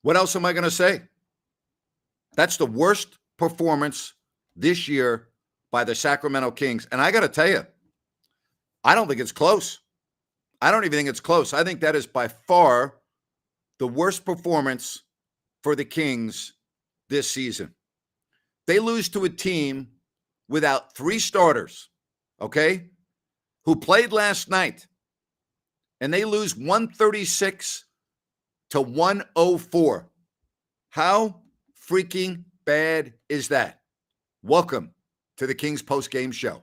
What else am I going to say? That's the worst performance this year by the Sacramento Kings. And I got to tell you, I don't think it's close. I don't even think it's close. I think that is by far the worst performance for the Kings this season. They lose to a team without three starters, okay, who played last night, and they lose 136 to 104. How freaking bad is that? Welcome to the Kings post-game show.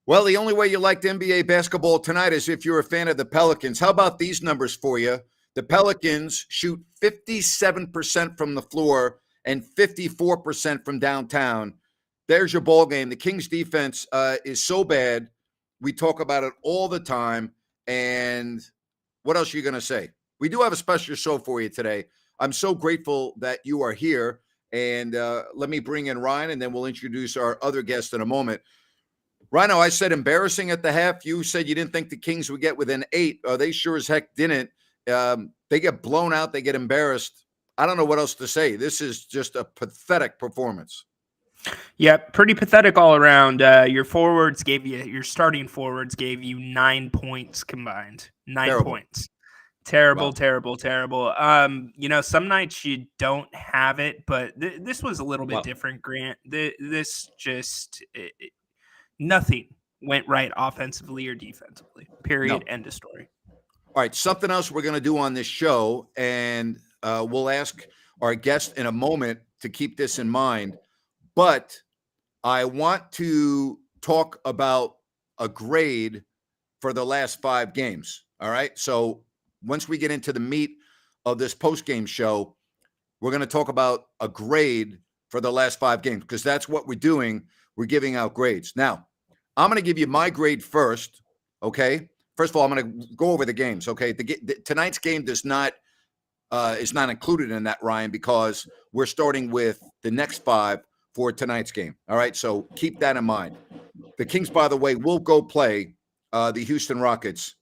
Well, the only way you liked NBA basketball tonight is if you're a fan of the Pelicans. How about these numbers for you? The Pelicans shoot 57% from the floor and 54% from downtown. There's your ball game. The Kings defense is so bad. We talk about it all the time. And what else are you going to say? We do have a special show for you today. I'm so grateful that you are here. And let me bring in Ryan, and then we'll introduce our other guest in a moment. Rhino, I said embarrassing at the half. You said you didn't think the Kings would get within 8. They sure as heck didn't. They get blown out. They get embarrassed. I don't know what else to say. This is just a pathetic performance. Yeah, pretty pathetic all around. Your starting forwards gave you 9 points combined. 9 points. Terrible, wow. Terrible. Some nights you don't have it, but this was a little bit different, Grant. This just... Nothing went right offensively or defensively. Period. No. End of story. All right. Something else we're going to do on this show, and we'll ask our guest in a moment to keep this in mind. But I want to talk about a grade for the last 5 games. All right. So once we get into the meat of this post-game show, we're going to talk about a grade for the last 5 games, because that's what we're doing. We're giving out grades. Now, I'm going to give you my grade first, okay? First of all, I'm going to go over the games, okay? Tonight's game is not included in that, Ryan, because we're starting with the next 5 for tonight's game, all right? So keep that in mind. The Kings, by the way, will go play the Houston Rockets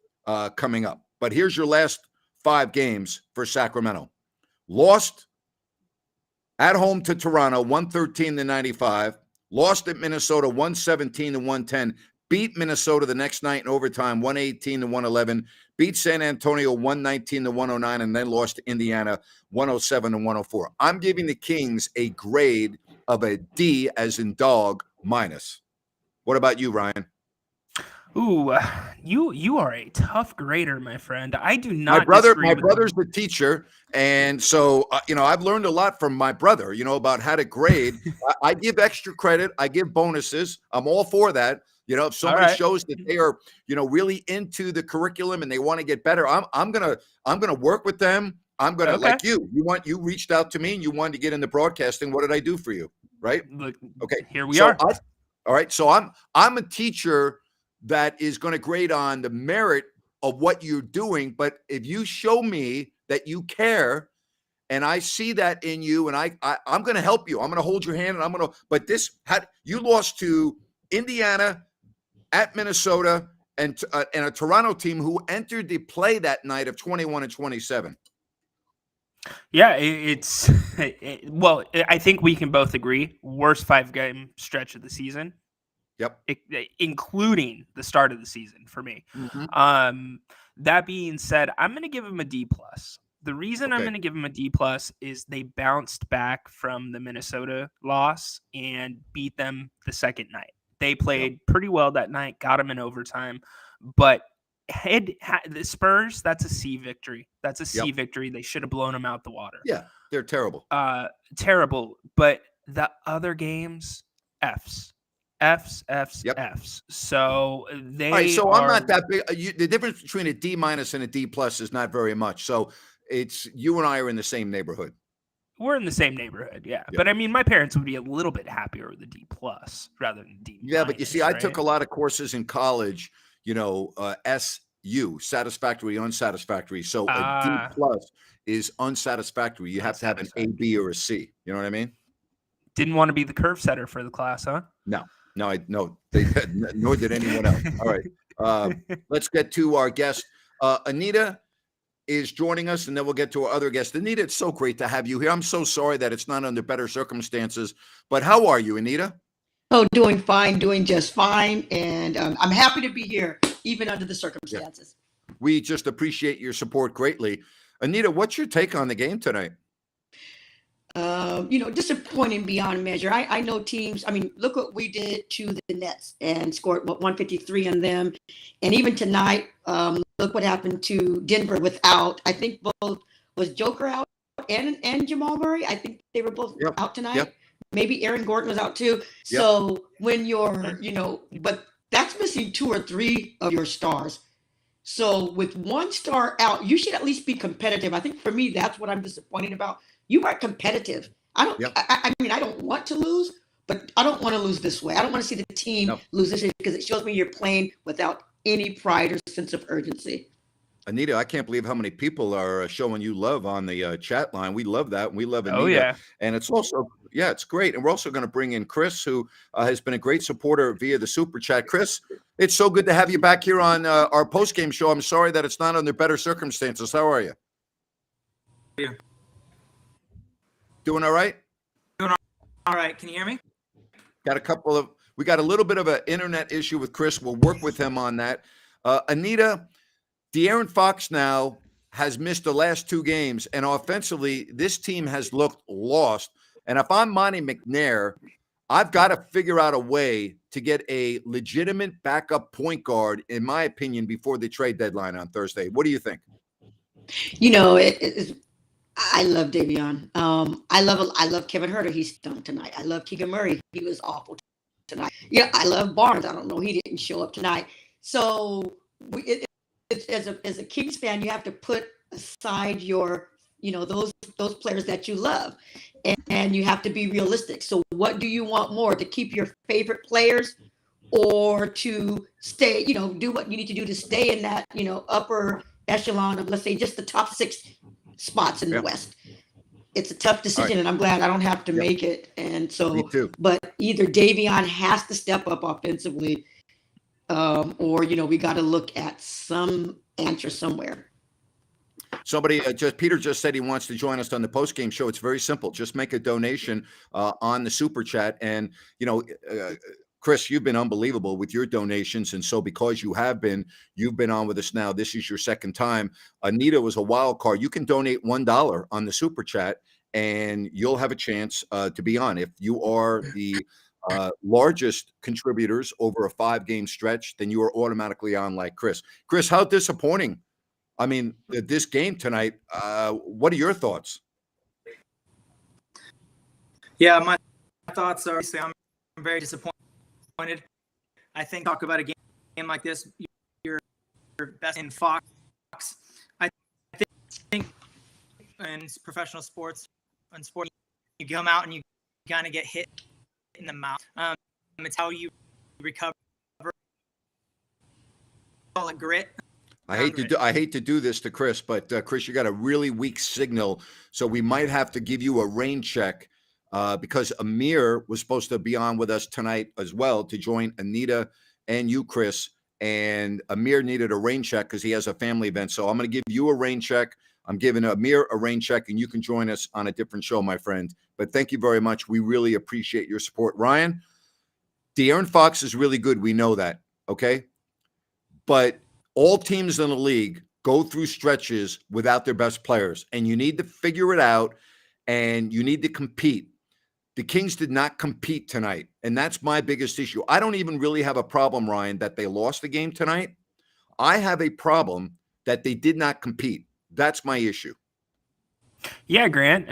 coming up. But here's your last 5 games for Sacramento. Lost at home to Toronto, 113-95. Lost at Minnesota, 117-110. Beat Minnesota the next night in overtime, 118-111. Beat San Antonio, 119-109, and then lost to Indiana, 107-104. I'm giving the Kings a grade of a D, as in dog, minus. What about you, Ryan? Ooh, you are a tough grader, my friend. I do not. My brother's the teacher, and so I've learned a lot from my brother. About how to grade. I give extra credit. I give bonuses. I'm all for that. If somebody shows that they are really into the curriculum and they want to get better, I'm gonna work with them. I'm gonna like you. You reached out to me and you wanted to get into broadcasting. What did I do for you? Right? Look, okay. Here we are. All right. So I'm a teacher that is going to grade on the merit of what you're doing. But if you show me that you care and I see that in you, and I'm going to help you, I'm going to hold your hand, and but you lost to Indiana, at Minnesota, and a Toronto team who entered the play that night of 21-27. Yeah, I think we can both agree, worst 5-game stretch of the season. Yep. Including the start of the season for me. Mm-hmm. That being said, I'm going to give him a D+. The reason I'm going to give him a D+ is they bounced back from the Minnesota loss and beat them the second night. They played pretty well that night, got them in overtime, but the Spurs, that's a C victory. That's a C victory. They should have blown them out the water. Yeah, they're terrible. Terrible. But the other games, Fs. F's, F's, Yep. F's. So All right, they so are. I'm not that big. The difference between a D- and a D+ is not very much. So it's you and I are in the same neighborhood. We're in the same neighborhood, yeah. Yeah. But I mean, my parents would be a little bit happier with a D+ rather than D-. Yeah, but you see, I took right? a lot of courses in college, SU, satisfactory, unsatisfactory. So a D+ is unsatisfactory. You have to have an A, B, or a C. You know what I mean? Didn't want to be the curve setter for the class, huh? No, nor did anyone else. All right, let's get to our guest. Anita is joining us, and then we'll get to our other guest. Anita, it's so great to have you here. I'm so sorry that it's not under better circumstances, but how are you, Anita? Oh, doing fine, doing just fine. And I'm happy to be here, even under the circumstances. Yeah. We just appreciate your support greatly. Anita, what's your take on the game tonight? Disappointing beyond measure. I know teams, I mean, look what we did to the Nets and scored 153 on them. And even tonight, look what happened to Denver without, I think both, was Joker out and Jamal Murray? I think they were both out tonight. Yep. Maybe Aaron Gordon was out too. Yep. So when you're, but that's missing 2 or 3 of your stars. So with one star out, you should at least be competitive. I think for me, that's what I'm disappointed about. You are competitive. I mean, I don't want to lose, but I don't want to lose this way. I don't want to see the team lose this way because it shows me you're playing without any pride or sense of urgency. Anita, I can't believe how many people are showing you love on the chat line. We love that. We love Anita. Oh, yeah. And it's also, it's great. And we're also going to bring in Chris, who has been a great supporter via the Super Chat. Chris, it's so good to have you back here on our post-game show. I'm sorry that it's not under better circumstances. How are you? Yeah. Doing all right? Doing all right. Can you hear me? We got a little bit of an internet issue with Chris. We'll work with him on that. Anita, De'Aaron Fox now has missed the last 2 games, and offensively, this team has looked lost. And if I'm Monty McNair, I've got to figure out a way to get a legitimate backup point guard, in my opinion, before the trade deadline on Thursday. What do you think? I love Davion. I love Kevin Huerter. He stunk tonight. I love Keegan Murray. He was awful tonight. Yeah, I love Barnes. I don't know. He didn't show up tonight. So as a Kings fan, you have to put aside your, those players that you love, and you have to be realistic. So what do you want more, to keep your favorite players, or to stay, do what you need to do to stay in that, upper echelon of, let's say, just the top 6 spots in the West? It's a tough decision, and I'm glad I don't have to make it. And so, me too. But either Davion has to step up offensively, or we got to look at some answer somewhere. Somebody Peter just said he wants to join us on the post-game show. It's very simple. Just make a donation on the Super Chat. And, Chris, you've been unbelievable with your donations. And so because you've been on with us now. This is your second time. Anita was a wild card. You can donate $1 on the Super Chat, and you'll have a chance to be on. If you are the largest contributors over a 5-game stretch, then you are automatically on like Chris. Chris, how disappointing. I mean, this game tonight, what are your thoughts? Yeah, my thoughts are, I'm very disappointed. I think talk about a game like this, you're best in Fox. I think in professional sports, you come out and you kind of get hit in the mouth. It's how you recover. Call it grit. I hate to do this to Chris, but Chris, you got a really weak signal, so we might have to give you a rain check because Amir was supposed to be on with us tonight as well to join Anita and you, Chris. And Amir needed a rain check because he has a family event. So I'm going to give you a rain check. I'm giving Amir a rain check, and you can join us on a different show, my friend. But thank you very much. We really appreciate your support. Ryan, De'Aaron Fox is really good. We know that, okay? But all teams in the league go through stretches without their best players, and you need to figure it out, and you need to compete. The Kings did not compete tonight, and that's my biggest issue. I don't even really have a problem, Ryan, that they lost the game tonight. I have a problem that they did not compete. That's my issue. Yeah, Grant.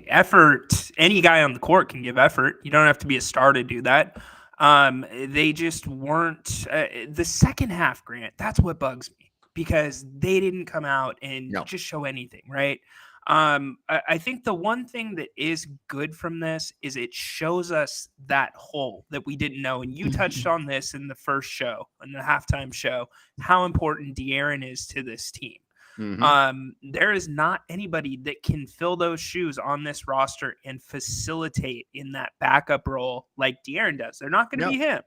Effort. Any guy on the court can give effort. You don't have to be a star to do that. They just weren't the second half, Grant. That's what bugs me because they didn't come out and just show anything, right? I think the one thing that is good from this is it shows us that hole that we didn't know. And you touched on this in the first show, in the halftime show, how important De'Aaron is to this team. There is not anybody that can fill those shoes on this roster and facilitate in that backup role like De'Aaron does. They're not going to be him.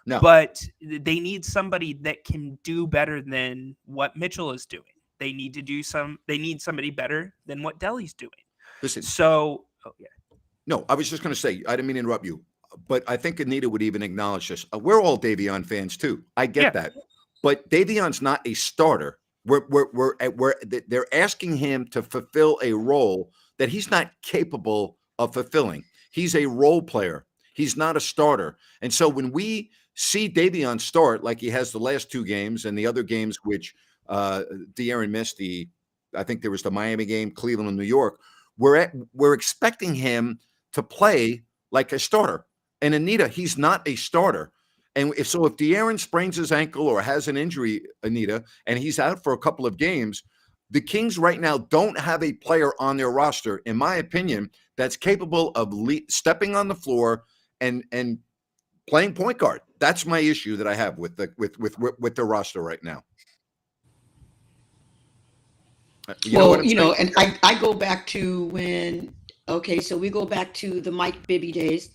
No. But they need somebody that can do better than what Mitchell is doing. They need somebody better than what Delly's doing. Listen. So, No, I was just going to say, I didn't mean to interrupt you, but I think Anita would even acknowledge this. We're all Davion fans too. I get that. But Davion's not a starter. They're asking him to fulfill a role that he's not capable of fulfilling. He's a role player. He's not a starter. And so when we see Davion start like he has the last two games and the other games which De'Aaron missed, I think there was the Miami game, Cleveland and New York, we're expecting him to play like a starter. And Anita, he's not a starter. And if De'Aaron sprains his ankle or has an injury, Anita, and he's out for a couple of games, the Kings right now don't have a player on their roster, in my opinion, that's capable of stepping on the floor and playing point guard. That's my issue that I have with the roster right now. And I go back to we go back to the Mike Bibby days.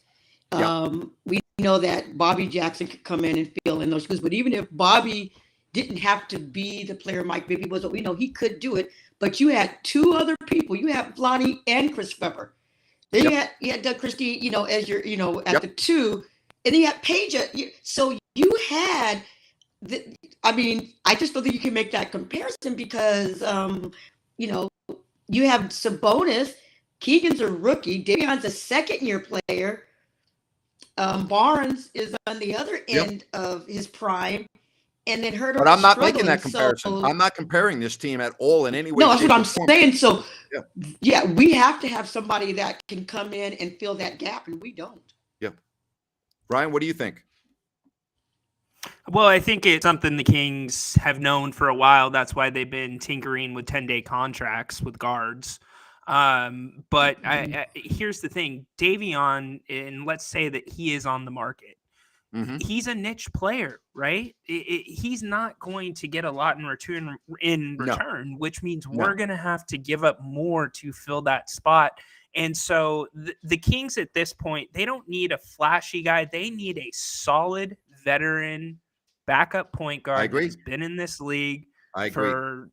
We know that Bobby Jackson could come in and fill in those shoes, but even if Bobby didn't have to be the player Mike Bibby was, we know he could do it. But you had two other people. You had Lonnie and Chris Webber. Then you had Doug Christie, as your, at the two, and then you had Paige. So you had I just don't think you can make that comparison because, you have Sabonis. Keegan's a rookie. Davion's a second-year player. Barnes is on the other end of his prime, and then Herter. But I'm not making that comparison. So, I'm not comparing this team at all in any way. No, that's what I'm saying. So, we have to have somebody that can come in and fill that gap, and we don't. Yeah. Ryan, what do you think? Well, I think it's something the Kings have known for a while. That's why they've been tinkering with 10-day contracts with guards. But here's the thing, Davion, and let's say that he is on the market. He's a niche player, right? He's not going to get a lot in return, which means we're going to have to give up more to fill that spot. And so the Kings at this point, they don't need a flashy guy. They need a solid veteran backup point guard. I agree. Who's been in this league for,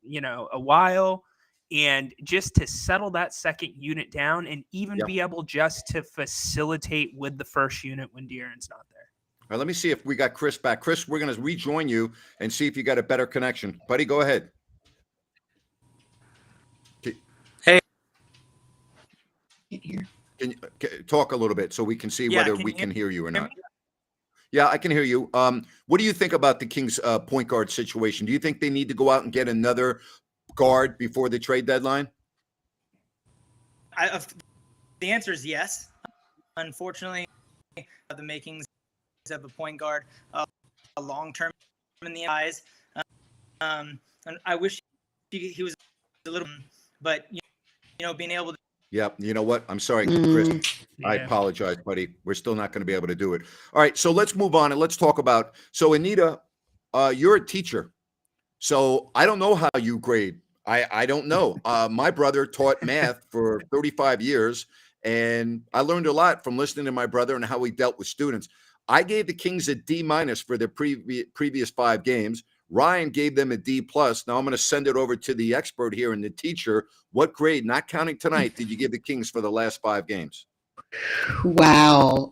a while. And just to settle that second unit down and even be able just to facilitate with the first unit when De'Aaron's not there. All right, let me see if we got Chris back. Chris, we're going to rejoin you and see if you got a better connection. Buddy, go ahead. Hey. Can you talk a little bit so we can see whether we can hear you or not? Yeah, I can hear you. What do you think about the Kings point guard situation? Do you think they need to go out and get another guard before the trade deadline? The answer is yes. Unfortunately, the makings of a point guard, a long-term in the eyes. And I wish he was a little, but being able to. Yeah, you know what? I'm sorry, Chris. I apologize, buddy. We're still not going to be able to do it. All right, so let's move on and let's talk about. So, Anita, you're a teacher. So I don't know how you grade. I don't know. My brother taught math for 35 years, and I learned a lot from listening to my brother and how he dealt with students. I gave the Kings a D- for their previous 5 games. Ryan gave them a D+. Now I'm going to send it over to the expert here and the teacher. What grade, not counting tonight, did you give the Kings for the last 5 games? Wow.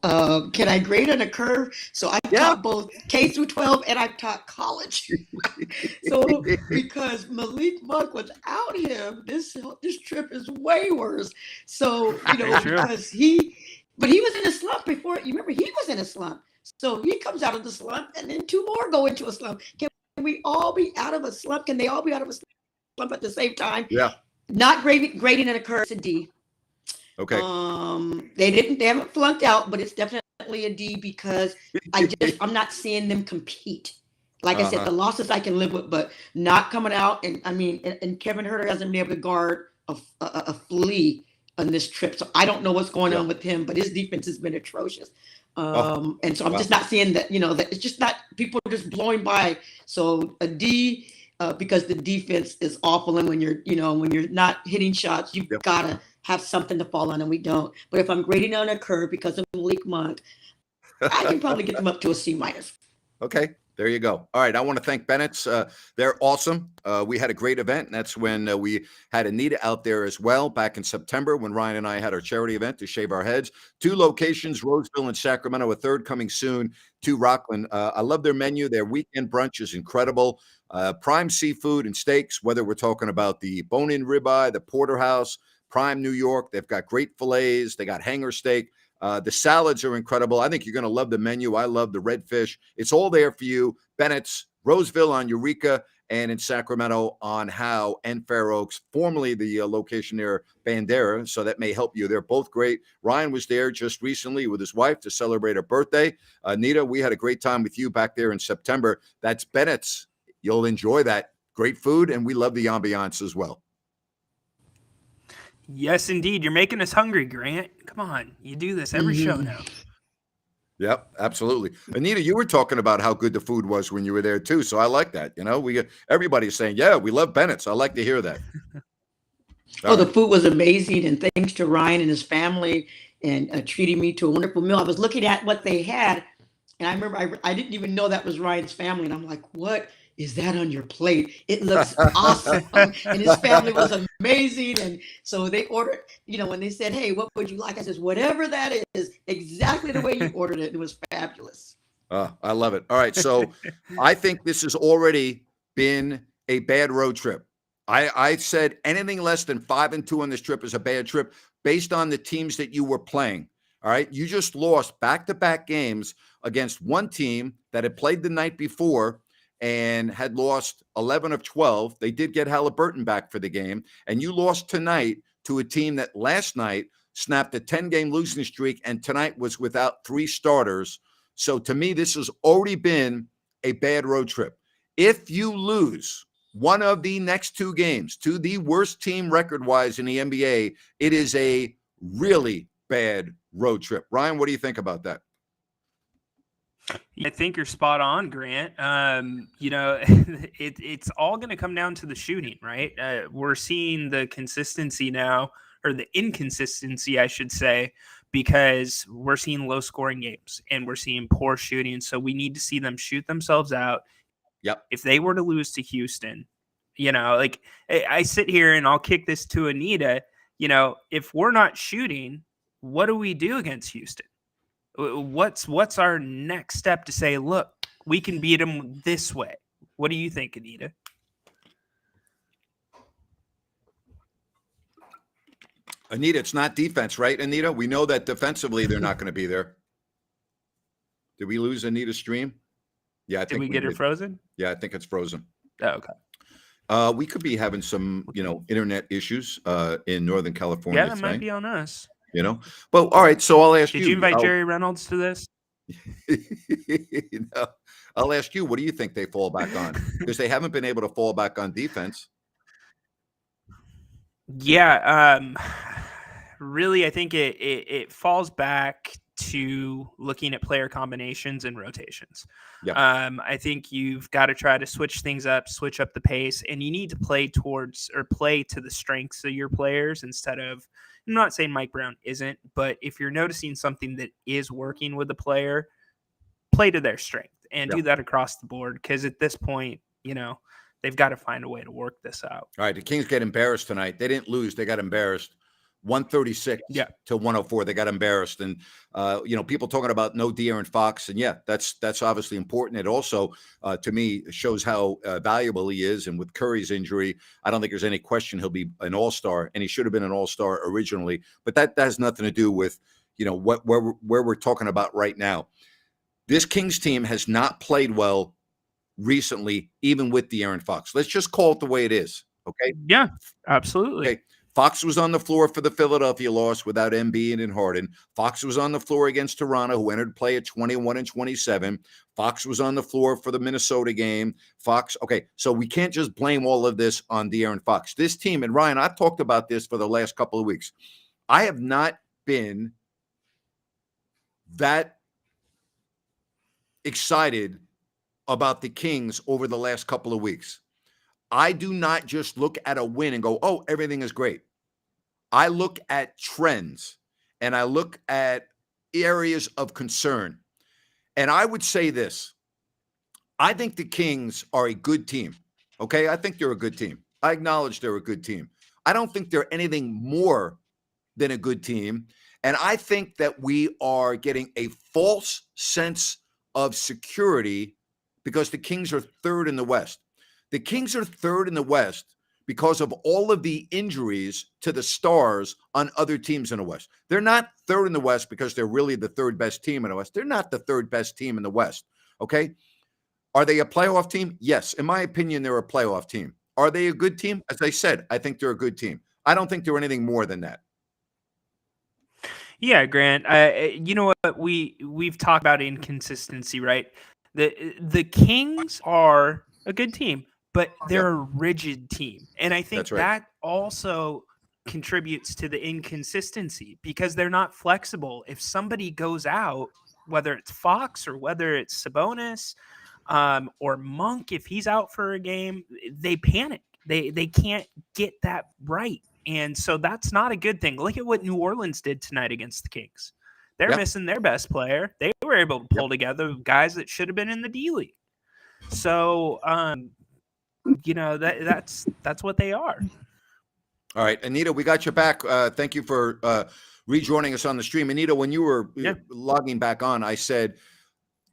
Can I grade on a curve? So I taught both K through 12 and I taught college. So because Malik Monk, without him, this trip is way worse. So, because he was in a slump before. You remember, he was in a slump. So he comes out of the slump and then 2 more go into a slump. Can we all be out of a slump? Can they all be out of a slump at the same time? Yeah. Not grading on a curve, it's a D. Okay. They haven't flunked out, but it's definitely definitely a D because I'm not seeing them compete. Like I said, the losses I can live with, but not coming out. And I mean, and Kevin Herter hasn't been able to guard a flea on this trip. So I don't know what's going on with him, but his defense has been atrocious. And so I'm just not seeing that, that it's just not, people are just blowing by. So a D, because the defense is awful. And when you're not hitting shots, you've got to have something to fall on, and we don't. But if I'm grading on a curve because of Malik Monk, I can probably get them up to a C-. Okay. There you go. All right. I want to thank Bennett's. They're awesome. We had a great event. And that's when we had Anita out there as well back in September when Ryan and I had our charity event to shave our heads. 2 locations, Roseville and Sacramento, a third coming soon to Rockland. I love their menu. Their weekend brunch is incredible. Prime seafood and steaks, whether we're talking about the bone-in ribeye, the porterhouse, prime New York. They've got great fillets. They got hanger steak. The salads are incredible. I think you're going to love the menu. I love the redfish. It's all there for you. Bennett's, Roseville on Eureka, and in Sacramento on Howe and Fair Oaks, formerly the location near Bandera. So that may help you. They're both great. Ryan was there just recently with his wife to celebrate her birthday. Anita, we had a great time with you back there in September. That's Bennett's. You'll enjoy that. Great food, and we love the ambiance as well. Yes, indeed. You're making us hungry, Grant. Come on. You do this every show now. Yep, absolutely. Anita, you were talking about how good the food was when you were there too. So I like that. Everybody's saying, yeah, we love Bennett's. I like to hear that. The food was amazing. And thanks to Ryan and his family and treating me to a wonderful meal. I was looking at what they had. And I remember I didn't even know that was Ryan's family. And I'm like, what is that on your plate? It looks awesome. And his family was amazing. And so they ordered, when they said, hey, what would you like? I said, whatever that is, exactly the way you ordered it. It was fabulous. I love it. All right. So I think this has already been a bad road trip. I said anything less than 5-2 on this trip is a bad trip based on the teams that you were playing. All right. You just lost back-to-back games against one team that had played the night before and had lost 11 of 12. They did get Halliburton back for the game. And you lost tonight to a team that last night snapped a 10-game losing streak and tonight was without 3 starters. So to me, this has already been a bad road trip. If you lose one of the next 2 games to the worst team record-wise in the NBA, it is a really bad road trip. Ryan, what do you think about that? I think you're spot on, Grant. It's all going to come down to the shooting, right? We're seeing the consistency now, or the inconsistency, I should say, because we're seeing low scoring games and we're seeing poor shooting. So we need to see them shoot themselves out. Yep. If they were to lose to Houston, I sit here and I'll kick this to Anita. If we're not shooting, what do we do against Houston? What's our next step to say, look, we can beat them this way? What do you think, Anita? Anita, it's not defense, right, Anita? We know that defensively they're not going to be there. Did we lose Anita's stream? Yeah, I think did we get it frozen? Yeah, I think it's frozen. Oh, okay. We could be having some, internet issues in Northern California. Yeah, that might be on us. Well, all right. So I'll ask you. Did you invite Jerry Reynolds to this? I'll ask you. What do you think they fall back on? Because they haven't been able to fall back on defense. Yeah. Really, I think it falls back to looking at player combinations and rotations. Yep. I think you've got to try to switch things up, switch up the pace, and you need to play to the strengths of your players instead of. I'm not saying Mike Brown isn't, but if you're noticing something that is working with the player, play to their strength and do that across the board. Because at this point, they've got to find a way to work this out. All right. The Kings get embarrassed tonight. They didn't lose. They got embarrassed. 136 to 104. They got embarrassed. And, people talking about no De'Aaron Fox. And that's obviously important. It also, to me, shows how valuable he is. And with Curry's injury, I don't think there's any question he'll be an all-star, and he should have been an all-star originally. But that has nothing to do with, where we're talking about right now. This Kings team has not played well recently, even with De'Aaron Fox. Let's just call it the way it is. Okay. Yeah, absolutely. Okay. Fox was on the floor for the Philadelphia loss without Embiid and Harden. Fox was on the floor against Toronto, who entered play at 21 and 27. Fox was on the floor for the Minnesota game. Fox, okay, so we can't just blame all of this on De'Aaron Fox. This team, and Ryan, I've talked about this for the last couple of weeks. I have not been that excited about the Kings over the last couple of weeks. I do not just look at a win and go, oh, everything is great. I look at trends and I look at areas of concern. And I would say this. I think the Kings are a good team. Okay? I think they're a good team. I acknowledge they're a good team. I don't think they're anything more than a good team. And I think that we are getting a false sense of security because the Kings are third in the West. The Kings are third in the West because of all of the injuries to the stars on other teams in the West. They're not third in the West because they're really the third best team in the West. They're not the third best team in the West, okay? Are they a playoff team? Yes. In my opinion, they're a playoff team. Are they a good team? As I said, I think they're a good team. I don't think they're anything more than that. Yeah, Grant. You know what? We've talked about inconsistency, right? The Kings are a good team, but they're a rigid team. And I think That's right. that also contributes to the inconsistency because they're not flexible. If somebody goes out, whether it's Fox or whether it's Sabonis or Monk, if he's out for a game, they panic. They can't get that right. And so that's not a good thing. Look at what New Orleans did tonight against the Kings. They're missing their best player. They were able to pull together guys that should have been in the D League. So, you know, that's what they are. All right, Anita, we got you back. Thank you for rejoining us on the stream. Anita, when you were logging back on, I said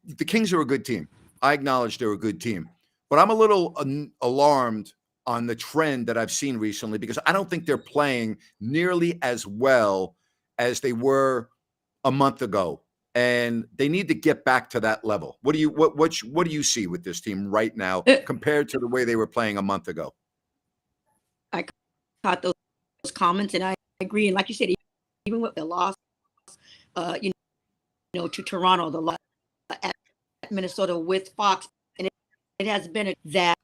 the Kings are a good team. I acknowledge they're a good team, but I'm a little alarmed on the trend that I've seen recently because I don't think they're playing nearly as well as they were a month ago, and they need to get back to that level. What do you see with this team right now compared to the way they were playing a month ago? I caught those comments, and I agree. And like you said, even with the loss, you know, to Toronto, the loss at Minnesota with Fox, and it has been that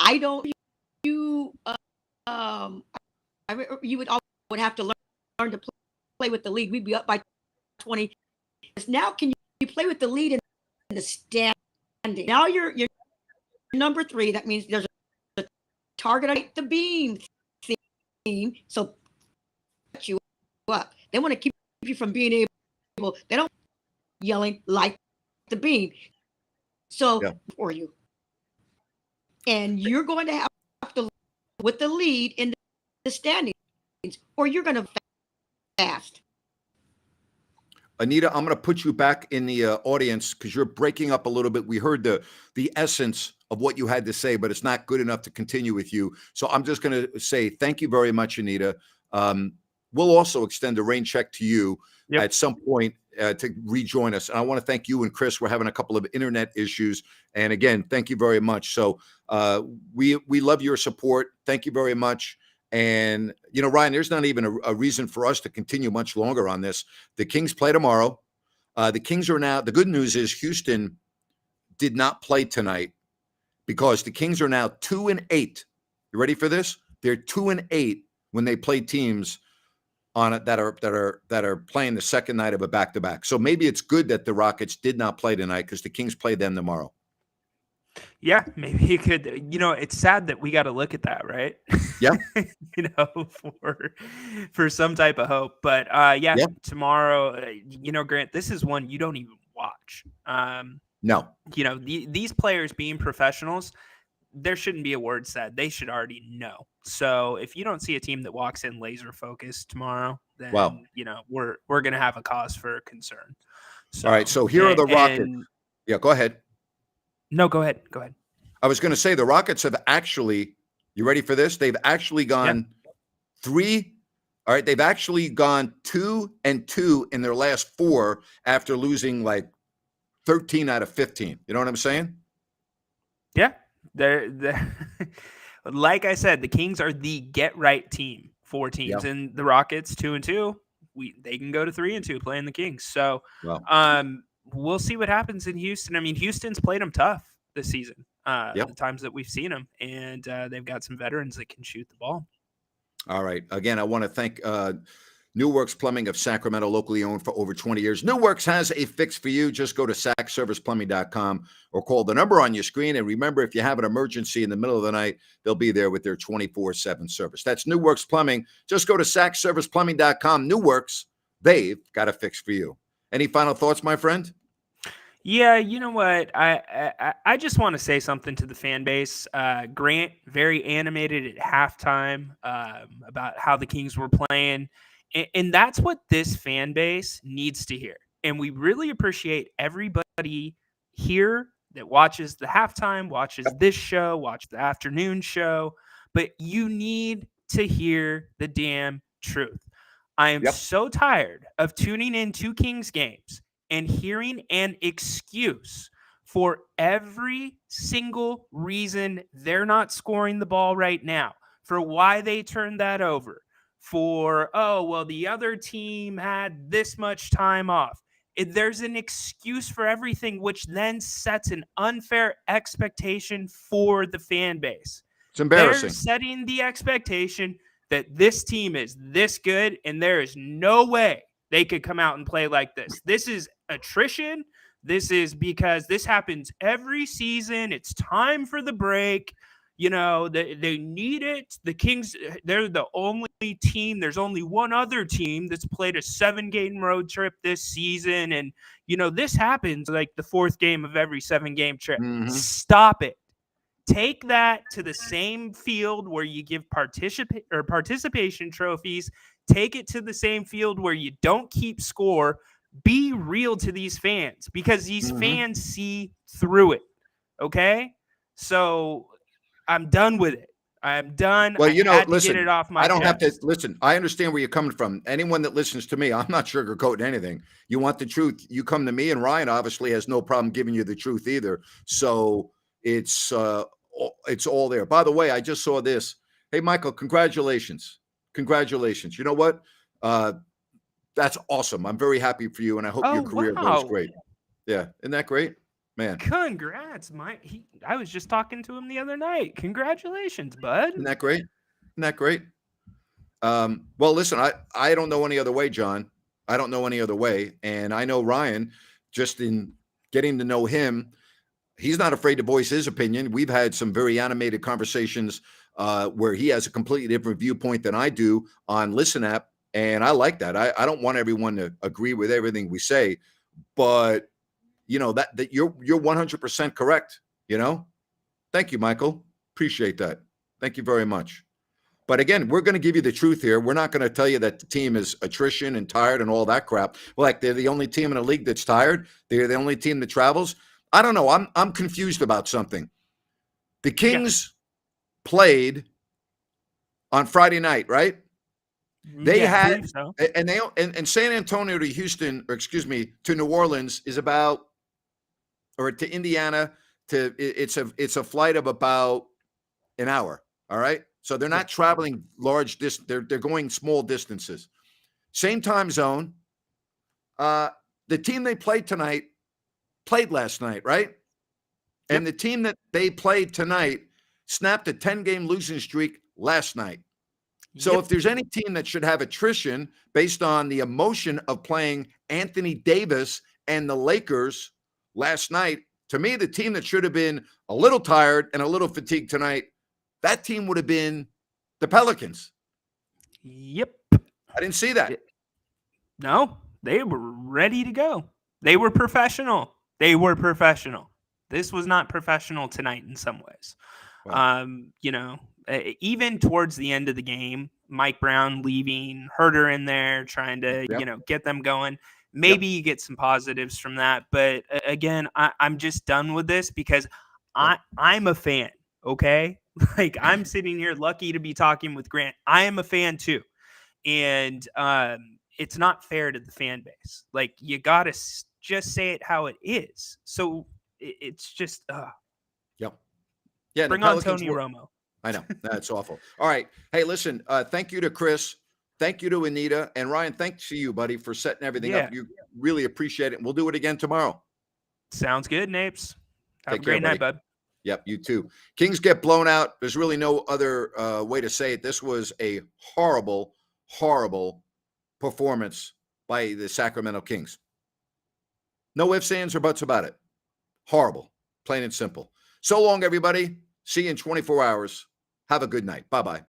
I don't you you would have to learn to play with the lead. We'd be up by 20. Now can you play with the lead in the standing? Now you're number 3. That means there's a target on the beam theme. So you up. They want to keep you from being able. They don't yelling like the beam. So for you. And you're going to have to with the lead in the standings, or you're going to fast. Anita, I'm going to put you back in the audience because you're breaking up a little bit. We heard the essence of what you had to say, but it's not good enough to continue with you. So I'm just going to say thank you very much, Anita. We'll also extend a rain check to you at some point to rejoin us. And I want to thank you and Chris. We're having a couple of internet issues. And again, thank you very much. So we love your support. Thank you very much. And, you know, Ryan, there's not even a reason for us to continue much longer on this. The Kings play tomorrow. The Kings are now, the good news is Houston did not play tonight because the Kings are now 2-8. You ready for this? They're 2-8 when they play teams on it that are playing the second night of a back-to-back. So maybe it's good that the Rockets did not play tonight because the Kings play them tomorrow. Yeah, maybe you could. You know, it's sad that we got to look at that, right? Yeah. You know, for some type of hope. But tomorrow, you know, Grant, this is one you don't even watch. No. You know, these players being professionals, there shouldn't be a word said. They should already know. So if you don't see a team that walks in laser focused tomorrow, then you know we're gonna have a cause for concern. So, all right. So here are the Rockets. Yeah, go ahead. No, go ahead. Go ahead. I was going to say the Rockets have actually. You ready for this? They've actually gone 3. All right. They've actually gone 2-2 in their last 4 after losing like 13 out of 15. You know what I'm saying? Yeah. They're like I said, the Kings are the get right team for teams, Yeah. and the Rockets 2-2. They can go to 3-2 playing the Kings. So, Well, we'll see what happens in Houston. I mean, Houston's played them tough this season. Yep. The times that we've seen them, and they've got some veterans that can shoot the ball. All right. Again, I want to thank New Works Plumbing of Sacramento, locally owned for over 20 years. New Works has a fix for you. Just go to sacserviceplumbing.com or call the number on your screen. And remember, if you have an emergency in the middle of the night, they'll be there with their 24/7 service. That's New Works Plumbing. Just go to sacserviceplumbing.com. New Works, they've got a fix for you. Any final thoughts, my friend? Yeah, you know what? I just want to say something to the fan base. Grant, very animated at halftime about how the Kings were playing. And that's what this fan base needs to hear. And we really appreciate everybody here that watches the halftime, watches this show, watch the afternoon show. But you need to hear the damn truth. I am so tired of tuning in to Kings games and hearing an excuse for every single reason they're not scoring the ball right now, for why they turned that over, for, oh, well, the other team had this much time off. There's an excuse for everything, which then sets an unfair expectation for the fan base. It's embarrassing. They're setting the expectation that this team is this good, and there is no way they could come out and play like this. This is attrition. This is because this happens every season. It's time for the break. You know, they need it. The Kings, they're the only team. There's only one other team that's played a 7-game road trip this season. And, you know, this happens like the 4th game of every 7-game trip. Mhm. Stop it. Take that to the same field where you give participation trophies. Take it to the same field where you don't keep score. Be real to these fans, because these fans see through it. Okay? So I'm done with it. I'm done. Well, I had listen, to get it off my I don't have to chest. listen. I understand where you're coming from. Anyone that listens to me, I'm not sugarcoating anything. You want the truth, you come to me, and Ryan obviously has no problem giving you the truth either. So it's all there. By the way, I just saw this. Hey, Michael, congratulations. Congratulations. You know what? That's awesome. I'm very happy for you, and I hope your career goes great. Yeah. Isn't that great? Man. Congrats, Mike. I was just talking to him the other night. Congratulations, bud. Isn't that great? Isn't that great? Well, listen, I don't know any other way, John. I don't know any other way. And I know Ryan, just in getting to know him, he's not afraid to voice his opinion. We've had some very animated conversations where he has a completely different viewpoint than I do on Listen App. And I like that. I don't want everyone to agree with everything we say, but you know, that you're 100% correct. You know, thank you, Michael. Appreciate that. Thank you very much. But again, we're going to give you the truth here. We're not going to tell you that the team is attrition and tired and all that crap. Like they're the only team in the league that's tired. They're the only team that travels. I don't know. I'm confused about something. The Kings played on Friday night, right? They had so. and San Antonio to Houston, or excuse me, to New Orleans is about, or to Indiana it's a flight of about an hour. All right. So they're not traveling large they're going small distances. Same time zone. The team they played tonight played last night, right? Yep. And the team that they played tonight snapped a 10-game losing streak last night. So if there's any team that should have attrition based on the emotion of playing Anthony Davis and the Lakers last night, to me, the team that should have been a little tired and a little fatigued tonight, that team would have been the Pelicans. Yep. I didn't see that. No, they were ready to go. They were professional. This was not professional tonight in some ways. Wow. You know, even towards the end of the game, Mike Brown leaving, Herter in there, trying to, you know, get them going. Maybe you get some positives from that. But again, I'm just done with this because I'm a fan. Okay. Like I'm sitting here lucky to be talking with Grant. I am a fan too. And it's not fair to the fan base. Like you got to just say it how it is. So it's just, yeah. Bring on Tony Romo. I know. That's awful. All right. Hey, listen, thank you to Chris. Thank you to Anita. And Ryan, thanks to you, buddy, for setting everything up. You really appreciate it. And we'll do it again tomorrow. Sounds good, Napes. Have Take a great care, night, bud. Yep, you too. Kings get blown out. There's really no other way to say it. This was a horrible, horrible performance by the Sacramento Kings. No ifs, ands, or buts about it. Horrible, plain and simple. So long, everybody. See you in 24 hours. Have a good night. Bye-bye.